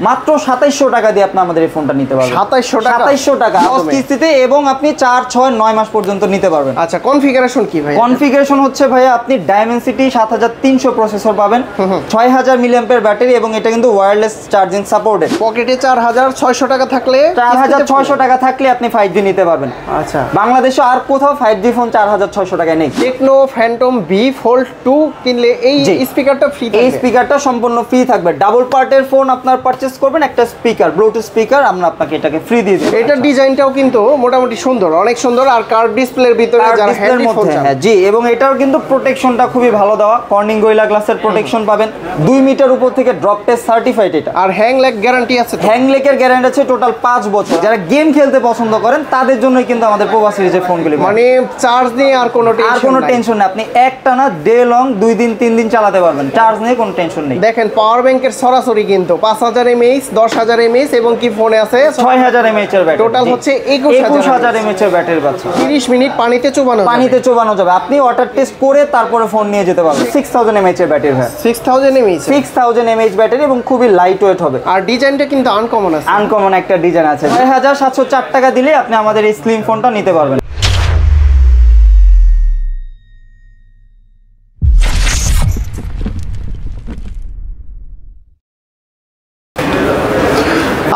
মাত্র 2700 টাকা দিয়ে আপনি আমাদের এই ফোনটা নিতে পারবেন। 2700 টাকা কিস্তিতে, এবং আপনি 4, 6, 9 মাস পর্যন্ত নিতে পারবেন। আচ্ছা, কনফিগারেশন কি ভাই? কনফিগারেশন হচ্ছে ভাইয়া আপনি ডায়মেনসিটি 7300 প্রসেসর পাবেন, 6000 মিলিঅ্যাম্পিয়ার ব্যাটারি, এবং এটা কিন্তু ওয়্যারলেস চার্জিং সাপোর্টেড। পকেটে 4600 টাকা থাকলে 4600 টাকা থাকলে আপনি 5G নিতে পারবেন। আচ্ছা, বাংলাদেশে আর কোথাও 5G ফোন 4600 টাকায় নেই। টেকনো ফ্যান্টম বি ফোল্ড 2 কিনলে এই স্পিকারটা ফ্রি থাকবে। এই স্পিকারটা সম্পূর্ণ ফ্রি থাকবে। ডাবল পার্টের ফোন আপনার পারচেজ করবেন, একটা স্পিকার, ব্লুটুথ স্পিকার, আমরা আপনাকে এটাকে ফ্রি দিয়ে দেব। এটার ডিজাইনটাও কিন্তু মোটামুটি সুন্দর, অনেক সুন্দর, আর কার্ভ ডিসপ্লের ভিতরে যারা হ্যান্ডি ফোন চান। হ্যাঁ জি, এবং এটার কিন্তু প্রোটেকশনটা খুবই ভালো দেওয়া, কর্নিং গোরিলা গ্লাসের প্রোটেকশন পাবেন, 2 মিটার উপর থেকে ড্রপ টেস্ট সার্টিফাইড এটা। আর হ্যাং ল্যাগ গ্যারান্টি আছে। হ্যাং ল্যাগের গ্যারান্টি আছে টোটাল 5 বছর। যারা গেম খেলতে পছন্দ করেন তাদের জন্য কিন্তু আমাদের পোভা সিরিজের ফোনগুলি, মানে চার্জ নিয়ে আর কোনো টেনশন নেই। আপনি একটানা ডে লং 2 দিন 3 দিন চালাতে পারবেন, চার্জ নিয়ে কোনো টেনশন নেই। দেখেন পাওয়ার ব্যাংকের সরাসরি কিন্তু 5000 mAh, 10000 mAh, এবং কি ফোনে আছে 6000 mAh এর ব্যাটারি। টোটাল হচ্ছে 21000 mAh এর ব্যাটারি পাচ্ছেন। 30 মিনিট পানিতে চুবানো যাবে। আপনি ওয়াটার টেস্ট করে তারপরে ফোন নিয়ে যেতে পারবেন। 6000 mAh এর ব্যাটারি হয়। 6000 mAh ব্যাটারি, এবং খুবই লাইট ওয়েট হবে। আর ডিজাইনটা কিন্তু আনকমন একটা ডিজাইন আছে। 6704 টাকা দিলে আপনি আমাদের এই স্লিম ফোনটা নিতে পারবেন।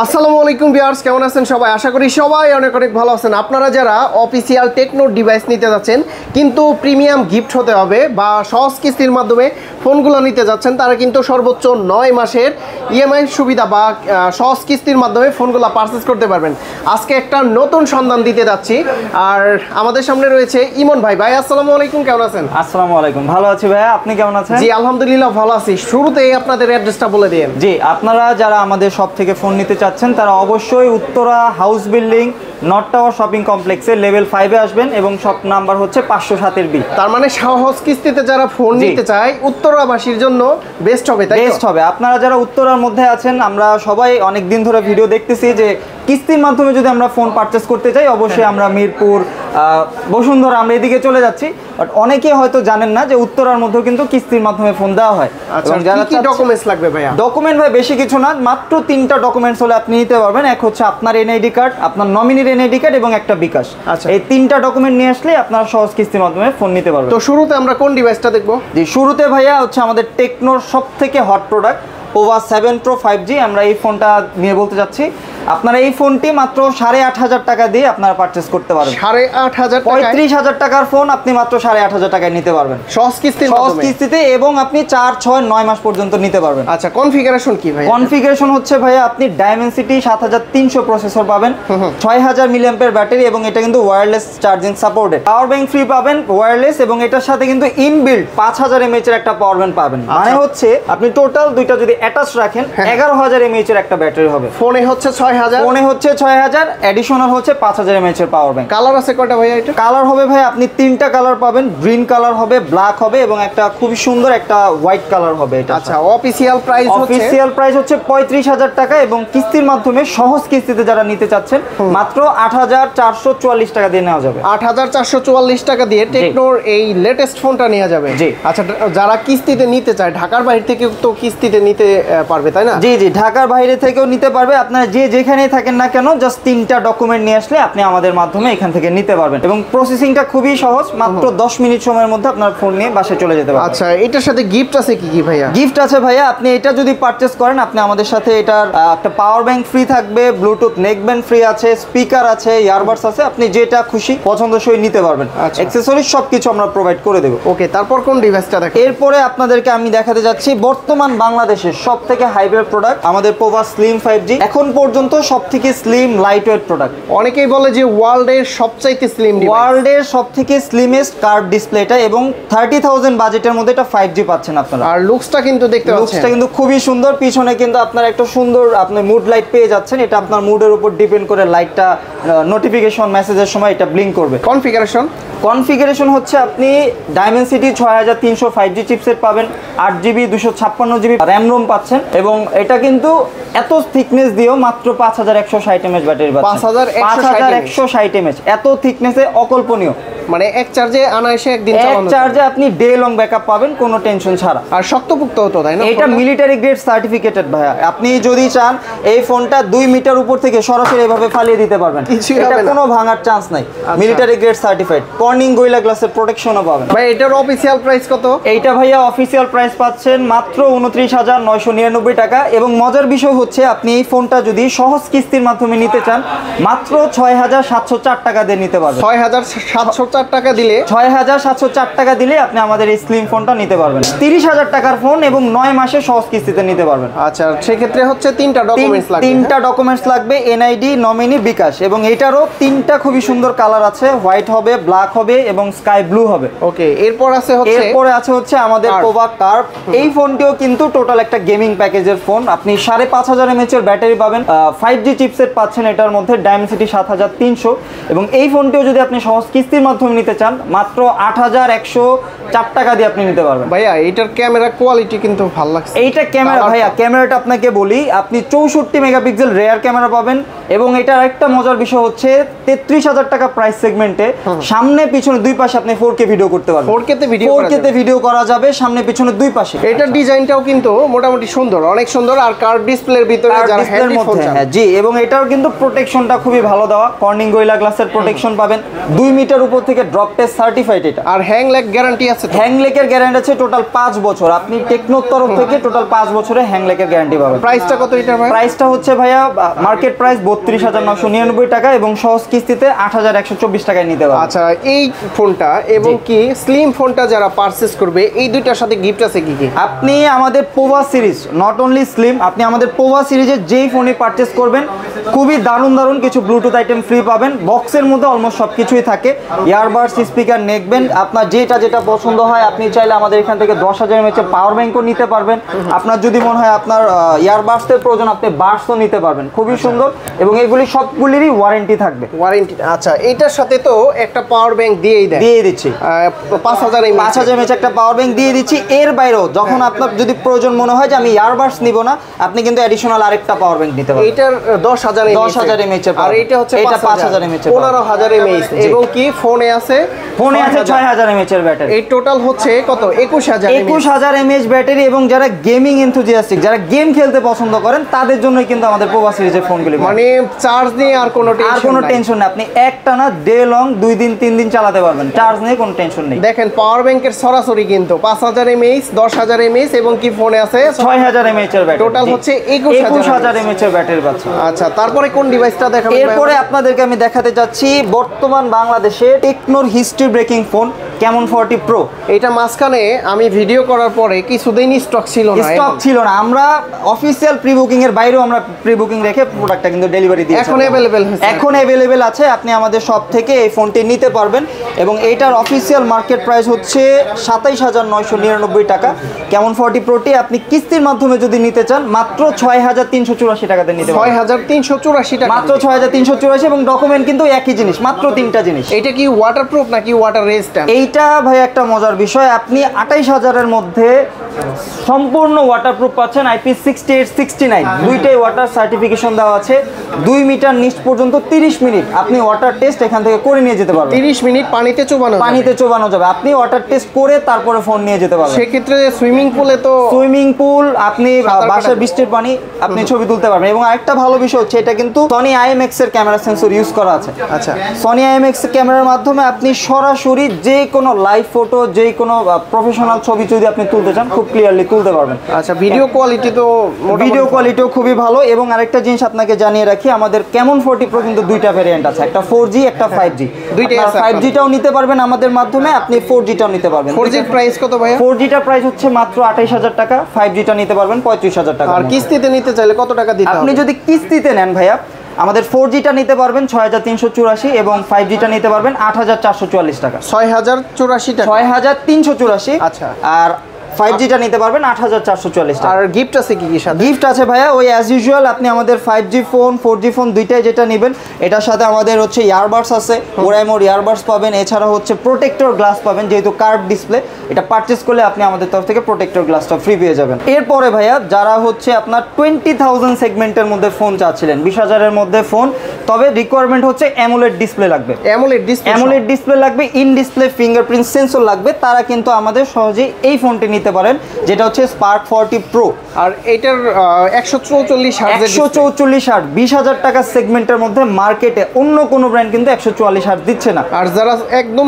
আসসালামু আলাইকুম ভিউয়ার্স, কেমন আছেন সবাই? আশা করি সবাই অনেক অনেক ভালো আছেন। আপনারা যারা অফিসিয়াল টেকনো ডিভাইস নিতে যাচ্ছেন কিন্তু প্রিমিয়াম গিফট হতে হবে, বা সহজ কিস্তির মাধ্যমে ফোনগুলো নিতে যাচ্ছেন, তারা কিন্তু সর্বোচ্চ 9 মাসের ইএমআই সুবিধা বা সহজ কিস্তির মাধ্যমে ফোনগুলো পারচেজ করতে পারবেন। আজকে একটা নতুন সন্ধান দিতে যাচ্ছি, আর আমাদের সামনে রয়েছে ইমন ভাই। ভাই আসসালামু আলাইকুম, কেমন আছেন? আসসালামু আলাইকুম, ভালো আছি ভাইয়া, আপনি কেমন আছেন? জি আলহামদুলিল্লাহ ভালো আছি। শুরুতেই আপনাদের অ্যাড্রেসটা বলে দিন। জি, আপনারা যারা আমাদের শপ থেকে ফোন নিতে চাচ্ছেন তারা অবশ্যই Uttara house building north tower shopping কমপ্লেক্সের লেভেল 5 এ আসবেন, এবং শপ নাম্বার হচ্ছে 507 বি। তার মানে সহজ কিস্তিতে যারা ফোন নিতে চায় উত্তরাবাসীর জন্য বেস্ট হবে, তাই বেস্ট হবে। আপনারা যারা উত্তরার মধ্যে আছেন, আমরা সবাই অনেক দিন ধরে ভিডিও দেখতেছি যে কিস্তির মাধ্যমে যদি আমরা ফোন পারচেজ করতে চাই, অবশ্যই আমরা মিরপুর, বসুন্ধরা, আমরা এদিকে চলে যাচ্ছি। বাট অনেকে হয়তো জানেন না যে উত্তরার মধ্যেও কিন্তু কিস্তির মাধ্যমে ফোন দেওয়া হয়। এবং যারা কি ডকুমেন্টস লাগবে ভাইয়া? ডকুমেন্ট ভাই বেশি কিছু না, মাত্র 3টা ডকুমেন্টস হলে আপনি নিতে পারবেন। এক হচ্ছে আপনার এনআইডি কার্ড, আপনার নমিনির এনআইডি কার্ড, এবং একটা বিকাশ। আচ্ছা, এই 3টা ডকুমেন্ট নিয়ে আসলে আপনারা সহজ কিস্তির মাধ্যমে ফোন নিতে পারবেন। তো শুরুতে আমরা কোন ডিভাইসটা দেখবো? জি, শুরুতে ভাইয়া হচ্ছে আমাদের টেকনোর সবথেকে hot product Pova 7 Pro 5G। আমরা এই ফোনটা নিয়ে বলতে যাচ্ছি। আপনারা এই ফোনটি মাত্র 8500 টাকা দিয়ে আপনারা পারচেজ করতে পারবেন। 8500 টাকা? 35000 টাকার ফোন আপনি মাত্র 8500 টাকায় নিতে পারবেন সহজ কিস্তিতে, এবং আপনি 4, 6, 9 মাস পর্যন্ত নিতে পারবেন। আচ্ছা, কনফিগারেশন কি ভাই? কনফিগারেশন হচ্ছে ভাইয়া আপনি ডায়মেনসিটি 7300 প্রসেসর পাবেন, 6000 মিলিঅ্যাম্পিয়ার ব্যাটারি, এবং এটা কিন্তু wireless charging supported. Power bank free পাবেন ওয়্যারলেস, এবং এটার সাথে কিন্তু ইনবিল্ট 5000 mAh এর একটা পাওয়ার ব্যাংক পাবেন। মানে হচ্ছে আপনি টোটাল দুইটা যদি অ্যাটাচ রাখেন 11000 mAh এর একটা ব্যাটারি হবে। ফোনে হচ্ছে 6000, এডিশনাল হচ্ছে 5000 mAh এর পাওয়ার ব্যাংক। কালার আছে কয়টা ভাইয়া? এটা কালার হবে ভাই আপনি 3টা কালার পাবেন, গ্রিন কালার হবে, ব্ল্যাক হবে, এবং একটা খুবই সুন্দর একটা হোয়াইট কালার হবে এটা। আচ্ছা, অফিসিয়াল প্রাইস হচ্ছে 35000 টাকা, এবং কিস্তির মাধ্যমে সহজ কিস্তিতে যারা নিতে চাচ্ছেন মাত্র 8444 টাকা দিয়ে নেওয়া যাবে। 8444 টাকা দিয়ে টেকনোর এই লেটেস্ট ফোনটা নেওয়া যাবে। জি। আচ্ছা, যারা কিস্তিতে নিতে চায় ঢাকার বাইরে থেকে তো কিস্তিতে নিতে পারবে, তাই না? জি জি, ঢাকার বাইরে থেকেও নিতে পারবে। আপনারা যেখানেই থাকেন না কেন, জাস্ট 3টা ডকুমেন্ট নিয়ে আসলে আপনি আমাদের মাধ্যমে এখান থেকে নিতে পারবেন, এবং প্রসেসিংটা খুবই সহজ, মাত্র 10 মিনিট সময়ের মধ্যে আপনার ফোন নিয়ে বাসায় চলে যেতে পারবেন। আচ্ছা, এটার সাথে গিফট আছে কি ভাইয়া? গিফট আছে ভাইয়া, আপনি এটা যদি পারচেজ করেন, আপনি আমাদের সাথে এটার একটা পাওয়ার ব্যাংক ফ্রি থাকবে, ব্লুটুথ নেক ব্যান্ড ফ্রি আছে, স্পিকার আছে, ইয়ারবাডস আছে, আপনি যেটা খুশি পছন্দসই নিতে পারবেন। অ্যাকসেসরিজ সবকিছু আমরা প্রোভাইড করে দেব। ওকে, তারপর কোন ডিভাইসটা দেখেন? এরপরে আপনাদেরকে আমি দেখাতে যাচ্ছি বর্তমান বাংলাদেশের সবথেকে হাইব্রিড প্রোডাক্ট, আমাদের পোভা স্লিম 5G। এখন পর্যন্ত সবথেকে স্লিম লাইট ওয়েট প্রোডাক্ট। অনেকেই বলে যে ওয়ার্ল্ডের সবচাইতে স্লিম ডিভাইস, ওয়ার্ল্ডের সবথেকে স্লিমেস্ট কার্ভ ডিসপ্লেটা, এবং 30000 বাজেটের মধ্যে এটা 5G পাচ্ছেন আপনারা। আর লুকসটা কিন্তু দেখতে পাচ্ছেন, লুকসটা কিন্তু খুবই সুন্দর। পিছনে কিন্তু আপনারা একটা সুন্দর আপনি মুড লাইট পেয়ে যাচ্ছেন। এটা আপনার মুডের উপর ডিপেন্ড করে লাইটটা নোটিফিকেশন মেসেজের সময় এটা ব্লিঙ্ক করবে। কনফিগারেশন হচ্ছে আপনি ডায়মেনসিটি 6300 5G চিপসেট পাবেন, 8GB 256GB র্যাম রোম পাচ্ছেন, এবং এটা কিন্তু এত থিকনেস দিয়েও মাত্র 5160 mAh ব্যাটারি পাচ্ছেন। 5160 mAh, এত থিকনেসে অকল্পনীয়। মানে এক চার্জে আনাইসে একদিন এক চালানো চার্জে আপনি ডে লং ব্যাকআপ পাবেন কোনো টেনশন ছাড়া। আর শক্তপোক্ত হতো, তাই না? এটা মিলিটারি গ্রেড সার্টিফিকেটেড ভাইয়া। আপনি যদি চান এই ফোনটা 2 মিটার উপর থেকে সরাসরি এভাবে ফালিয়ে দিতে পারবেন, এটা কোনো ভাঙার চান্স নাই। Military grade certified, Corning gorilla গ্লাসের প্রোটেকশনও পাবেন। ভাই এটার অফিশিয়াল প্রাইস কত? এইটা ভাইয়া অফিসিয়াল প্রাইস পাচ্ছেন মাত্র 29,999 টাকা। এবং মজার বিষয় হচ্ছে আপনি এই ফোনটা যদি সহজ কিস্তির মাধ্যমে নিতে চান মাত্র 6,704 টাকা দিয়ে নিতে পারবেন। 6,704 টাকা দিলে 6,704 টাকা দিলে আপনি আমাদের এই স্লিম ফোনটা নিতে পারবেন। 30,000 টাকার ফোন এবং 9 মাসে সহজ কিস্তিতে নিতে পারবেন। আচ্ছা, সেক্ষেত্রে হচ্ছে তিনটা ডকুমেন্টস লাগবে। তিনটা ডকুমেন্টস লাগবে, এনআইডি, নমিনি, বিকাশ। এবং এটারও তিনটা খুবই সুন্দর কালার আছে, হোয়াইট হবে, ব্ল্যাক হবে এবং স্কাই ব্লু হবে। ওকে, এরপর আছে হচ্ছে আমাদের পোভা কার্ভ। এই ফোনটিও কিন্তু টোটাল একটা গেমিং প্যাকেজের ফোন। আপনি 5,500 mAh এর ব্যাটারি পাবেন, 5G চিপসেট পাচ্ছেন এটার মধ্যে, ডায়মেনসিটি 7300। এবং এই ফোনটিও যদি আপনি সহজ কিস্তির মাধ্যমে নিতে চান মাত্র 8,104 টাকা দিয়ে আপনি নিতে পারবেন। ভাইয়া এটার ক্যামেরা কোয়ালিটি কিন্তু ভালো লাগছে। এইটা ক্যামেরা ভাইয়া, ক্যামেরাটা আপনাকে বলি, আপনি 64 মেগাপিক্সেল রেয়ার ক্যামেরা পাবেন। এবং এটার একটা মজার বিষয় হচ্ছে 33,000 টাকা প্রাইস সেগমেন্টে সামনে পিছনে দুই পাশে আপনি 4K ভিডিও করতে পারবেন। 4K তে ভিডিও করা যাবে সামনে পিছনে দুই পাশে। এটার ডিজাইনটাও কিন্তু মোটামুটি সুন্দর, অনেক সুন্দর। আর কার্ভ ডিসপ্লের ভিতরে যারা হ্যান্ডি ফোন চান, জি, এবং এটাও কিন্তু প্রোটেকশনটা খুবই ভালো দেওয়া, কর্নিং গোরিলা গ্লাসের প্রোটেকশন পাবেন। 2 মিটার উপর থেকে ড্রপ টেস্ট সার্টিফাইড এটা। আর হ্যাং ল্যাগ গ্যারান্টি আছে। হ্যাং ল্যাগের গ্যারান্টি আছে টোটাল 5 বছর। আপনি টেকনোর তরফ থেকে টোটাল 5 বছরের হ্যাং ল্যাগের গ্যারান্টি পাবেন। প্রাইসটা কত এটা ভাই? প্রাইসটা হচ্ছে ভাইয়া মার্কেট প্রাইস 32,999 টাকা এবং সহজ কিস্তিতে 8,124 টাকায় নিতে পারবেন। আচ্ছা, এই ফোনটা এবং কি স্লিম ফোনটা যারা পারচেজ করবে এই দুইটার সাথে গিফট আছে কি কি? আপনি আমাদের Pova series, not only slim, আপনি আমাদের পোভা সিরিজের যেই ফোনই পারচেজ করবেন খুবই দারুণ দারুণ কিছু ব্লুটুথ আইটেম ফ্রি পাবেন। বক্সের মধ্যে অলমোস্ট সব কিছুই থাকে, ইয়ারবাডস, স্পিকার, নেকব্যান্ড, আপনার যেটা পছন্দ হয় আপনি চাইলে আমাদের এখান থেকে 10,000 mAh পাওয়ার ব্যাংকও নিতে পারবেন। আপনার যদি মনে হয় আপনার ইয়ারবাডসের প্রয়োজন আপনি বাডসও নিতে পারবেন। খুবই সুন্দর এবং এগুলি সবগুলিরই ওয়ারেন্টি থাকবে। ওয়ারেন্টি, আচ্ছা, এটার সাথে তো একটা পাওয়ার ব্যাংক দিয়ে দিচ্ছি, 5,000 mAh একটা পাওয়ার ব্যাংক দিয়ে দিচ্ছি। এর বাইরেও যখন আপনার যদি প্রয়োজন মনে হয় যে আমি ইয়ারবাডস নিব না, আপনি কিন্তু অ্যাডিশনাল আরেকটা পাওয়ার ব্যাংক নিতে পারবেন। এটার 10,000 mAh, আর এটা হচ্ছে 5,000 mAh, 15,000 mAh। এবং কি ফোনে আছে 6,000 mAh এর ব্যাটারি। এই টোটাল হচ্ছে কত? 21,000 mAh ব্যাটারি। এবং যারা গেমিং এনথুজিয়াস্টিক, যারা গেম খেলতে পছন্দ করেন তাদের জন্যই কিন্তু আমাদের পোভা সিরিজের ফোনগুলি। মানে চার্জ নিয়ে আর কোনো টেনশন নেই, আপনি একটানা ডে লং 2 দিন 3 দিন চালাতে পারবেন, চার্জ নিয়ে কোনো টেনশন নেই। দেখেন পাওয়ার ব্যাংকের সরাসরি কিন্তু 5,000 mAh, 10,000 mAh এবং কি ফোনে আছে 6,000 mAh এর ব্যাটারি। টোটাল হচ্ছে 21,000 mAh এর ব্যাটারি পাচ্ছেন। আচ্ছা, তারপরে কোন ডিভাইসটা দেখাবো? এরপরে আপনাদেরকে আমি দেখাতে যাচ্ছি বর্তমান বাংলাদেশে টেকনোর history breaking phone Camon 40 Pro. এটা মাঝখানে আমি ভিডিও করার পরে কিছুদিন স্টক ছিল না, আমরা অফিসিয়াল প্রি বুকিং এর বাইরেও আমরা প্রি বুকিং রেখে প্রোডাক্টটা কিন্তু ডেলিভারি দিয়েছি। এখন অ্যাভেলেবেল আছে, আপনি আমাদের শপ থেকে এই ফোনটি নিতে পারবেন। এবং এইটার অফিসিয়াল মার্কেট প্রাইস হচ্ছে 27,999 টাকা। ক্যামন 40 প্রোটি আপনি কিস্তির মাধ্যমে যদি নিতে চান মাত্র 6,384 টাকাতে নিতে পারবেন। 6,384 টাকা, মাত্র 6,384। এবং ডকুমেন্ট কিন্তু একই জিনিস, মাত্র 3টা জিনিস। এটা কি ওয়াটারপ্রুফ নাকি ওয়াটার রেজিস্ট্যান্ট? এইটা ভাই একটা মজার বিষয়, আপনি 28,000 এর মধ্যে সম্পূর্ণ ওয়াটারপ্রুফ পাচ্ছেন। IP68, 69 দুইটাই ওয়াটার সার্টিফিকেশন দেওয়া আছে। 2 মিটার নিচ পর্যন্ত 30 মিনিট আপনি ওয়াটার টেস্ট এখান থেকে করে নিয়ে যেতে পারবেন। 30 মিনিট পানিতে চোবানো যাবে, আপনি ওয়াটার টেস্ট করে তারপরে ফোন নিয়ে যেতে পারবেন। সেক্ষেত্রে সুইমিং পুল আপনি বাসার বৃষ্টির পানি আপনি ছবি তুলতে পারবেন। এবং আরেকটা ভালো বিষয় হচ্ছে এটা কিন্তু সনি IMX এর ক্যামেরা সেন্সর ইউজ করা আছে। আচ্ছা, সনি IMX ক্যামেরার মাধ্যমে আপনি সরাসরি যে কোনো লাইভ ফটো, যে কোনো প্রফেশনাল ছবি যদি আপনি তুলতে চান খুব ক্লিয়ারলি তুলতে পারবেন। আচ্ছা, ভিডিও কোয়ালিটিও খুবই ভালো। এবং আরেকটা জিনিস আপনাকে জানিয়ে রাখি, আমাদের ক্যামন 40 প্রো কিন্তু দুইটা ভেরিয়েন্ট আছে, একটা 4G একটা 5G। দুইটাই আছে, 5Gটাও নিতে পারবেন আমাদের মাধ্যমে, আপনি 4Gটাও নিতে পারবেন। 4G প্রাইস কত ভাই? 4Gটার প্রাইস হচ্ছে মাত্র 28,000 টাকা, 5Gটা নিতে পারবেন 35,000 টাকা। আর কিস্তিতে নিতে চাইলে কত টাকা দিতে হবে? আপনি যদি কিস্তিতে নেন ভাইয়া, আমাদের 4Gটা নিতে পারবেন 6,384 এবং 5Gটা নিতে পারবেন 8,444 টাকা। 6,084 টাকা, 6,384। আচ্ছা। আর 5Gটা নিতে পারবেন 8444 টাকা। আর গিফট আছে কি কি সাথে? গিফট আছে ভাইয়া ওই অ্যাজ ইউজুয়াল, আপনি আমাদের 5G ফোন 4G ফোন দুইটাই যেটা নেবেন এটার সাথে আমাদের হচ্ছে ইয়ারবাডস আছে, ওরাইমোর ইয়ারবাডস পাবেন, এছাড়া হচ্ছে প্রোটেক্টর গ্লাস পাবেন, যেহেতু কার্ভ ডিসপ্লে এটা পারচেজ করলে আপনি আমাদের তরফ থেকে প্রোটেক্টর গ্লাসটা ফ্রি পেয়ে যাবেন। এরপরে ভাইয়া যারা হচ্ছে আপনার 20,000 সেগমেন্টের মধ্যে ফোন চাচ্ছিলেন, 20,000-এর মধ্যে ফোন, তবে রিকোয়ারমেন্ট হচ্ছে অ্যামোলেড ডিসপ্লে লাগবে, অ্যামোলেড ডিসপ্লে লাগবে, ইন ডিসপ্লে ফিঙ্গারপ্রিন্ট সেন্সর লাগবে, তারা কিন্তু আমাদের সহজেই এই ফোনটি নিতে পারেন, যেটা হচ্ছে স্পার্ক 40 প্রো। আর এটার 144 হার্টজ, 144 হার্টজ, 20,000 টাকা সেগমেন্টের মধ্যে মার্কেটে অন্য কোনো ব্র্যান্ড কিন্তু 144 হার্টজ দিচ্ছে না। আর যারা একদম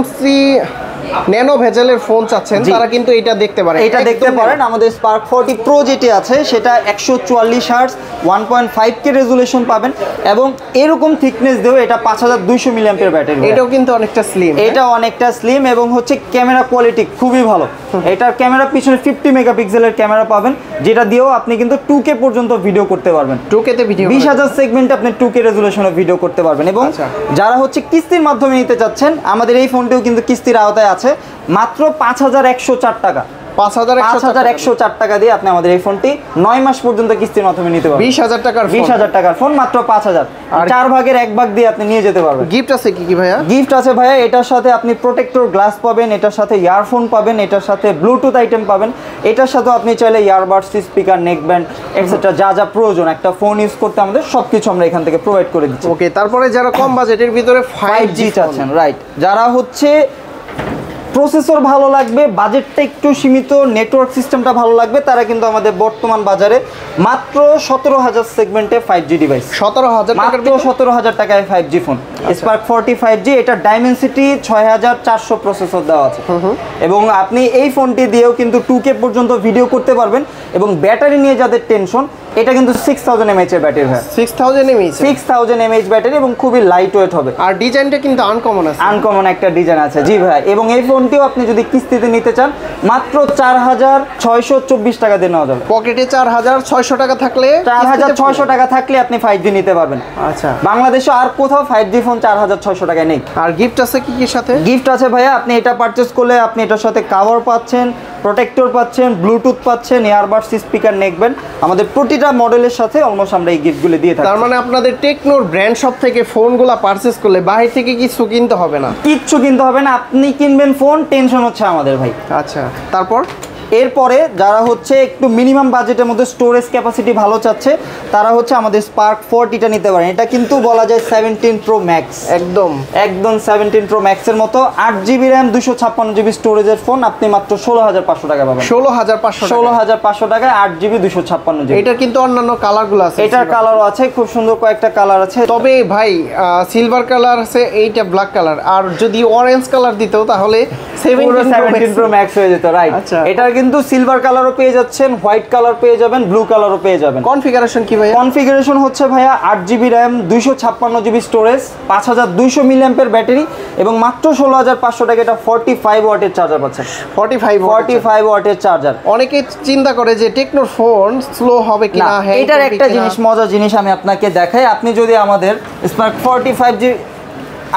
ন্যানো ভেজেলের ফোন চাচ্ছেন তারা কিন্তু এটা দেখতে পারেন, এটা দেখতে পারেন। আমাদের স্পার্ক 40 প্রো যেটি আছে সেটা 144 হার্টজ 1.5K রেজুলেশন পাবেন এবং এরকম থিকনেস দিয়েও এটা 5200 মিলিঅ্যাম্পিয়ার ব্যাটারি। এটাও কিন্তু অনেকটা স্লিম, এটা অনেকটা স্লিম এবং হচ্ছে ক্যামেরা কোয়ালিটি খুবই ভালো। এটার ক্যামেরা পিছনে 50 মেগাপিক্সেলের ক্যামেরা পাবেন, যেটা দিয়েও আপনি কিন্তু 2K পর্যন্ত ভিডিও করতে পারবেন। 2K তে ভিডিও, 20,000 সেগমেন্টে আপনি 2K রেজুলেশনে ভিডিও করতে পারবেন। এবং যারা হচ্ছে কিস্তির মাধ্যমে নিতে চাচ্ছেন, আমাদের এই ফোনটিও কিন্তু কিস্তির আওতায় আছে, মাত্র 5104 টাকা, 5104 টাকা দিয়ে আপনি আমাদের এই ফোনটি 9 মাস পর্যন্ত কিস্তির মাধ্যমে নিতে পারবেন। 20,000 টাকার ফোন মাত্র 5000, 4 ভাগের 1 ভাগ দিয়ে আপনি নিয়ে যেতে পারবেন। গিফট আছে কি কি ভাইয়া? গিফট আছে ভাইয়া, এটার সাথে আপনি প্রোটেক্টর গ্লাস পাবেন, এটার সাথে ইয়ারফোন পাবেন, এটার সাথে ব্লুটুথ আইটেম পাবেন, এটার সাথে আপনি চাইলে earbuds, speaker, neck band etcetera যা যা প্রয়োজন একটা ফোন ইউজ করতে আমাদের সবকিছু আমরা এখান থেকে প্রোভাইড করে দিচ্ছি। ওকে, তারপরে যারা কম বাজেটের ভিতরে 5G চাচ্ছেন, রাইট, যারা হচ্ছে প্রসেসর ভালো লাগবে, বাজেটটা একটু সীমিত, নেটওয়ার্ক সিস্টেমটা ভালো লাগবে, তারা কিন্তু আমাদের বর্তমান বাজারে মাত্র 17,000 সেগমেন্টে 5G ডিভাইস, 17,000 টাকায় 5G ফোন স্পার্ক 40 5G। এটা ডাইমেনসিটি 6400 প্রসেসর দেওয়া আছে এবং আপনি এই ফোনটি দিয়েও কিন্তু 2K পর্যন্ত ভিডিও করতে পারবেন। এবং ব্যাটারি নিয়ে যাদের টেনশন, এটা কিন্তু 6000 mAh এর ব্যাটারি হয়, 6000 mAh ব্যাটারি এবং খুবই লাইট ওয়েট হবে। আর ডিজাইনটা কিন্তু আনকমন আছে, আনকমন একটা ডিজাইন আছে। জি ভাই, এবং এই ফোনটিও আপনি যদি কিস্তিতে নিতে চান মাত্র 4624 টাকা দিয়ে নেওয়া যাবে। পকেটে 4600 টাকা থাকলে, 4600 টাকা থাকলে আপনি 5G নিতে পারবেন। আচ্ছা, বাংলাদেশে আর কোথাও 5G ফোন 4600 টাকায় নেই। আর গিফট আছে কি কি সাথে? গিফট আছে ভাইয়া, আপনি এটা পারচেজ করলে আপনি এটার সাথে কভার পাচ্ছেন, প্রোটেক্টর পাচ্ছেন, ব্লুটুথ পাচ্ছেন, ইয়ারবাডস, স্পিকার, নেক ব্যান্ড, আমাদের প্রতিটা মডেলের সাথে অলমোস্ট আমরা এই গিফটগুলো দিয়ে থাকি। তার মানে আপনাদের টেকনোর ব্র্যান্ড শপ থেকে ফোনগুলো পারচেজ করলে বাইরে থেকে কিছু কিনতে হবে না, কিচ্ছু কিনতে হবে না, আপনি কিনবেন ফোন, টেনশন হচ্ছে আমাদের ভাই। আচ্ছা, তারপর এরপরে যারা হচ্ছে একটু মিনিমাম বাজেটের মধ্যে স্টোরেজ ক্যাপাসিটি ভালো চাচ্ছে, তারা হচ্ছে আমাদের স্পার্ক 40টা নিতে পারেন। এটা কিন্তু বলা যায় 17 প্রো ম্যাক্স, একদম 17 প্রো ম্যাক্সের মতো, 8GB র্যাম 256GB স্টোরেজের ফোন আপনি মাত্র 16,500 টাকা পাবেন। 16,500 টাকায় 8GB 256GB। এটা কিন্তু অন্যান্য কালারগুলো আছে, এটার কালারও আছে, খুব সুন্দর কয়েকটা কালার আছে। তবে ভাই সিলভার কালার আছে, এইটা ব্ল্যাক কালার, আর যদি অরেঞ্জ কালার দিত তাহলে 17 প্রো ম্যাক্স হয়ে যেত, রাইট। এটার কিন্তু সিলভার কালারও পেয়ে যাচ্ছেন, হোয়াইট কালার পেয়ে যাবেন, ব্লু কালারও পেয়ে যাবেন। কনফিগারেশন কি ভাই? কনফিগারেশন হচ্ছে ভাইয়া 8GB RAM 256GB storage, 5200 milliampere battery এবং মাত্র 16,500 টাকা এটা 45 ওয়াটের চার্জার পাচ্ছেন। 45 ওয়াটের চার্জার। অনেকে চিন্তা করে যে টেকনোর ফোন স্লো হবে কিনা, এটার একটা জিনিস, মজার জিনিস আমি আপনাকে দেখাই। আপনি যদি আমাদের স্পার্ক 45G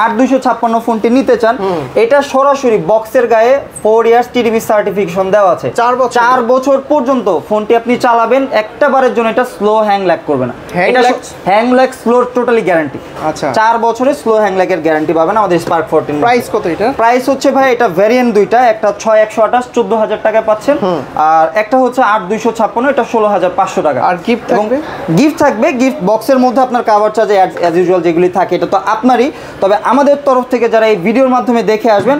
8256 ফোনটি নিতে চান, এটা সরাসরি বক্সের গায়ে 4 ইয়ার্স টিডিবি সার্টিফিকেশন দেওয়া আছে। 4 বছর পর্যন্ত ফোনটি আপনি চালাবেন, একটা বারের জন্য এটা স্লো হ্যাং ল্যাগ করবে না। এটা hang lag slow totally guarantee. আচ্ছা, 4 বছরের স্লো হ্যাং ল্যাগের গ্যারান্টি পাবেন আমাদের স্পার্ক 14। প্রাইস কত এটা? প্রাইস হচ্ছে ভাই এটা ভেরিয়েন্ট দুইটা, একটা 6128 14,000 টাকায় পাচ্ছেন, আর একটা হচ্ছে 8256 এটা 16,500 টাকা। আর গিফট থাকবে? গিফট থাকবে, গিফট বক্সের মধ্যে আপনার কভার চার্জ অ্যাজ ইউজুয়াল যেগুলি থাকে এটা তো আপনারই, তবে আমাদের তরফ থেকে যারা এই ভিডিওর মাধ্যমে দেখে আসবেন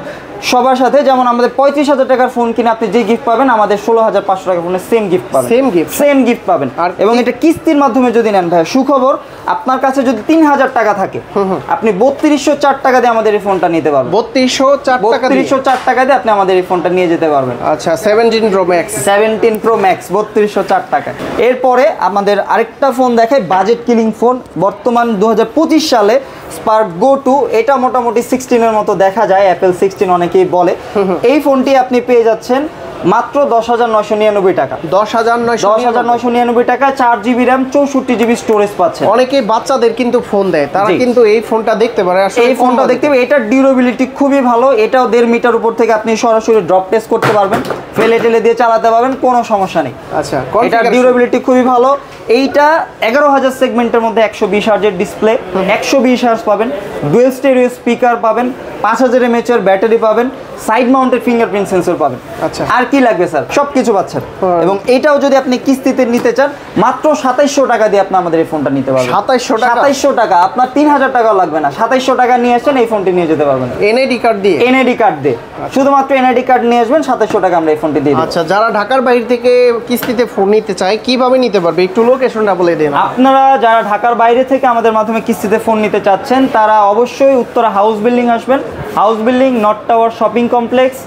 সবার সাথে, যেমন আমাদের 35,000 টাকার ফোন কিনে আপনি যে গিফট পাবেন, আমাদের 16,500 টাকার ফোনে সেম গিফট পাবেন, সেম গিফট পাবেন। এবং এটা কিস্তির মাধ্যমে যদি নেন ভাই, সুখবর, আপনার কাছে যদি 3,000 টাকা থাকে আপনি 3204 টাকা দিয়ে আমাদের এই ফোনটা নিতে পারবেন। 3204 টাকা দিয়ে আপনি আমাদের এই ফোনটা নিয়ে যেতে পারবেন। আচ্ছা, 17 প্রো ম্যাক্স, 17 প্রো ম্যাক্স 3204 টাকা। এরপরে আমাদের আরেকটা ফোন দেখায়, বাজেট কিলিং ফোন, বর্তমান 2025 সালে স্পার্ক গো 2, এটা মোটামুটি 16 মতো দেখা যায়, অ্যাপেল 16 অনেকেই বলে। এই ফোনটি আপনি পেয়ে যাচ্ছেন মাত্র 10,999 টাকা, 10,999 টাকা, 4GB র্যাম 64GB স্টোরেজ পাচ্ছেন। অনেকে বাচ্চাদের কিন্তু ফোন দেয়, তারা কিন্তু এই ফোনটা দেখতে পারে। আসলে এই ফোনটা দেখতে পাবে, এটার ডিউরেবিলিটি খুবই ভালো, এটাও 1.5 মিটার উপর থেকে আপনি সরাসরি ড্রপ টেস্ট করতে পারবেন। ফেলে টেলে দিয়ে চালাতে পারবেন, কোনো সমস্যা নেই। আচ্ছা, এটা ডিউরেবিলিটি খুবই ভালো। এইটা 11,000 সেগমেন্টের মধ্যে 120 হার্জের ডিসপ্লে, 120 হার্জ পাবেন, ডুয়েল স্টেরিও স্পিকার পাবেন, 5000 mAh এর ব্যাটারি পাবেন, সাইড মাউন্টেড ফিঙ্গারপ্রিন্ট সেন্সর পাবেন। আচ্ছা, আর কি লাগবে স্যার? সবকিছু পাচ্ছেন। এবং এটাও যদি আপনি কিস্তিতে নিতে চান, মাত্র 2700 টাকা দিয়ে আপনি আমাদের এই ফোনটা নিতে পারবেন। 2700 টাকা, আপনার 3000 টাকাও লাগবে না। 2700 টাকা নিয়ে আসেন, এই ফোনটি নিয়ে যেতে পারবেন এনআইডি কার্ড দিয়ে। এনআইডি কার্ড দিয়ে, শুধুমাত্র এনআইডি কার্ড নিয়ে আসবেন, 2700 টাকা আমরা এই ফোনটি দিয়ে দিই। আচ্ছা, যারা ঢাকার বাইরে থেকে কিস্তিতে ফোন নিতে চায় কিভাবে নিতে পারবে, একটু লোকেশনটা বলে দিন। আপনারা যারা ঢাকার বাইরে থেকে আমাদের মাধ্যমে কিস্তিতে ফোন নিতে চাচ্ছেন, তারা অবশ্যই উত্তরা হাউস বিল্ডিং আসবেন। House building, north tower shopping complex,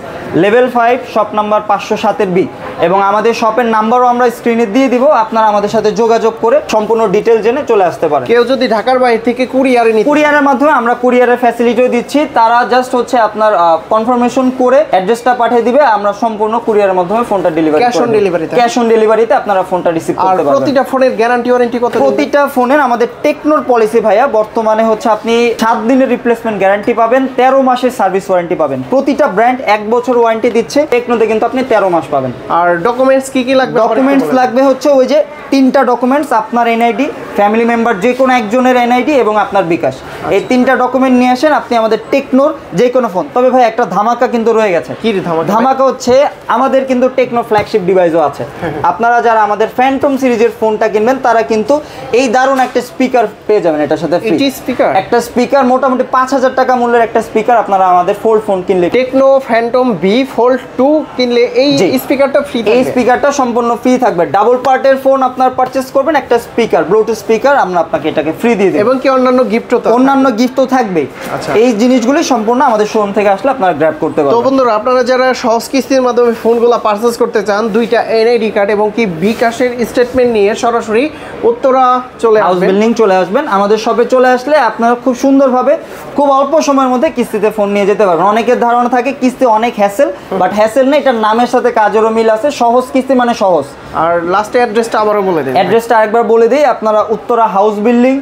level 5, shop number 507 B. এবং আমাদের শপের নাম্বারও আমরা স্ক্রিনে দিয়ে দিব, আপনারা আমাদের সাথে যোগাযোগ করে সম্পূর্ণ ডিটেল জেনে চলে আসতে পারেন। কেউ যদি ঢাকার বাইরে থেকে কুরিয়ারে নিতে, কুরিয়ারের মাধ্যমে আমরা কুরিয়ারের ফ্যাসিলিটিও দিচ্ছি। তারা জাস্ট হচ্ছে আপনার কনফার্মেশন করে অ্যাড্রেসটা পাঠিয়ে দিবে, আমরা সম্পূর্ণ কুরিয়ারের মাধ্যমে ফোনটা delivery cash on delivery. Cash on ডেলিভারিতে আপনারা ফোনটা রিসিভ আর করতে পারবেন। প্রতিটা ফোনের গ্যারান্টি ওয়ারেন্টি কত? প্রতিটা ফোনের আমাদের টেকনোর পলিসি ভাইয়া, বর্তমানে হচ্ছে আপনি 7 দিনের রিপ্লেসমেন্ট গ্যারান্টি পাবেন, 13 মাসের সার্ভিস ওয়ারেন্টি পাবেন। প্রতিটা ব্র্যান্ড 1 বছর ওয়ারেন্টি দিচ্ছে, টেকনোতে কিন্তু আপনি 13 মাস পাবেন। আর ডকুমেন্টস কি কি লাগবে? ডকুমেন্টস লাগবে হচ্ছে ওই যে 3টা ডকুমেন্টস, আপনার এনআইডি, ফ্যামিলি মেম্বার যে কোনো একজনের এনআইডি এবং আপনার বিকাশ। এই 3টা ডকুমেন্ট নিয়ে আসেন, আপনি আমাদের টেকনোর যে কোনো ফোন। তবে ভাই একটা ধামাকা কিন্তু রয়ে গেছে। কি ধামাকা? ধামাকা হচ্ছে আমাদের কিন্তু টেকনো ফ্ল্যাগশিপ ডিভাইসও আছে। আপনারা যারা আমাদের ফ্যান্টম সিরিজের ফোনটা কিনবেন, তারা কিন্তু এই দারুণ একটা স্পিকার পেয়ে যাবেন এটার সাথে ফ্রি। স্পিকার, একটা স্পিকার মোটামুটি 5000 টাকা মূল্যের একটা স্পিকার আপনারা আমাদের ফোল্ড ফোন কিনলে, টেকনো ফ্যান্টম বি ফোল্ড 2 কিনলে এই স্পিকারটা ফ্রি থাকবে। এই স্পিকারটা সম্পূর্ণ ফ্রি থাকবে। ডাবল পার্টের ফোন আপনার পারচেজ করবেন, একটা স্পিকার, ব্লুটুথ স্পিকার আমরা আপনাকে এটাকে ফ্রি দিয়ে দেব। এবং কি অন্যান্য গিফটও তো? অন্যান্য গিফটও থাকবে। আচ্ছা, এই জিনিসগুলি সম্পূর্ণ আমাদের শোরুম থেকে আসলে আপনারা গ্র্যাব করতে তো পারবেন। বন্ধুরা, আপনারা যারা সহজ কিস্তির মাধ্যমে ফোনগুলো পারচেজ করতে চান, 2টা এনআইডি কার্ড এবং কি বিকাশের স্টেটমেন্ট নিয়ে সরাসরি উত্তরা চলে হাউস আসবেন। বিল্ডিং চলে আসবেন। আমাদের শপে চলে আসলে আপনারা খুব সুন্দরভাবে খুব অল্প সময়ের মধ্যে কিস্তিতে ফোন নিয়ে যেতে পারবেন। অনেকের ধারণা থাকে কিস্তি অনেক হ্যাসেল, বাট হ্যাসেল না, এটার নামের সাথে কাজেরও মিল আছে। সহজ কিস্তি মানে সহজ। আর লাস্টে অ্যাড্রেসটা আবারও বলে দিন। অ্যাড্রেসটা আরেকবার বলে দিই, আপনারা Uttara house building,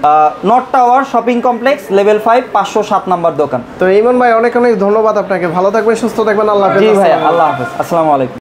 north tower shopping complex, level 5, 507 number দোকান। তো ইমন ভাই, অনেক অনেক ধন্যবাদ আপনাকে। ভালো থাকবেন, সুস্থ থাকবেন। আল্লাহ হাফেজ। জি ভাই, আল্লাহ হাফেজ, আসসালামু আলাইকুম।